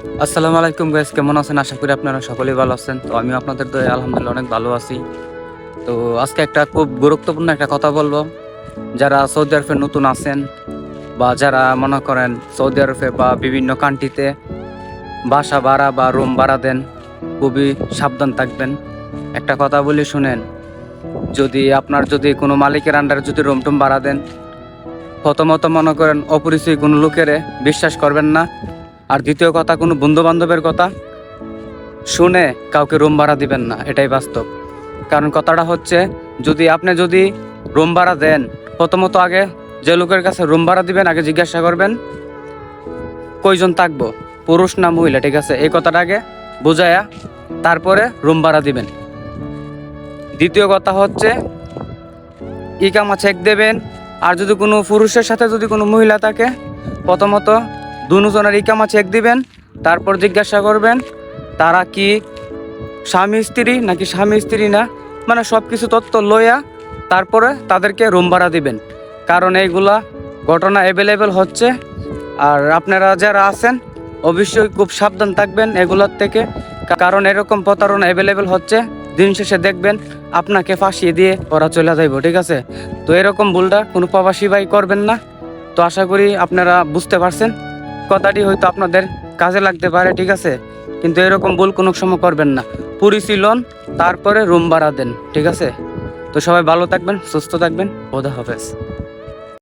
আসসালামু আলাইকুম গাইস, কেমন আছেন? আশা করি আপনারা সকলেই ভালো আছেন। তো আমি আপনাদের দয়ায় আলহামদুলিল্লাহ অনেক ভালো আছি। তো আজকে একটা খুব গুরুত্বপূর্ণ একটা কথা বলবো। যারা সৌদি আরবে নতুন আছেন বা যারা মনে করেন সৌদি আরবে বা বিভিন্ন কান্ট্রিতে বাসা ভাড়া বা রুম ভাড়া দেন, খুবই সাবধান থাকবেন। একটা কথা বলি শুনেন, যদি কোনো মালিকের আন্ডারে যদি রুম টুম ভাড়া দেন, প্রথমত মনে করেন অপরিচয় কোনো লোকেরে বিশ্বাস করবেন না। আর দ্বিতীয় কথা, কোনো বন্ধু বান্ধবের কথা শুনে কাউকে রুম ভাড়া দিবেন না, এটাই বাস্তব। কারণ কথাটা হচ্ছে, যদি রুম ভাড়া দেন, প্রথমত আগে যে লোকের কাছে রুম ভাড়া দিবেন আগে জিজ্ঞাসা করবেন কয়জন থাকবো, পুরুষ না মহিলা, ঠিক আছে? এই কথাটা আগে বুঝায়া তারপরে রুম ভাড়া দিবেন। দ্বিতীয় কথা হচ্ছে ইকামা চেক দেবেন। আর যদি কোনো পুরুষের সাথে যদি কোনো মহিলা থাকে, প্রথমত দুজনের ইকামা চেক দিবেন। তারপর জিজ্ঞাসা করবেন তারা কি স্বামী স্ত্রী নাকি স্বামী স্ত্রী না, মানে সব কিছু তথ্য লইয়া তারপরে তাদেরকে রুম ভাড়া দিবেন। কারণ এইগুলা ঘটনা অ্যাভেলেবেল হচ্ছে। আর আপনারা যারা আছেন অবশ্যই খুব সাবধান থাকবেন এগুলোর থেকে, কারণ এরকম প্রতারণা অ্যাভেলেবেল হচ্ছে। দিন শেষে দেখবেন আপনাকে ফাঁসিয়ে দিয়ে ওরা চলে যাইব, ঠিক আছে? তো এরকম ভুলটা কোনো প্রবাসী ভাই করবেন না। তো আশা করি আপনারা বুঝতে পারছেন, কথাটি হয়তো আপনাদের কাজে লাগতে পারে, ঠিক আছে? কিন্তু এরকম ভুল কোনো সময় করবেন না। পরিশীলন তারপরে রুম ভাড়া দেন, ঠিক আছে? তো সবাই ভালো থাকবেন, সুস্থ থাকবেন। খোদা হাফেজ।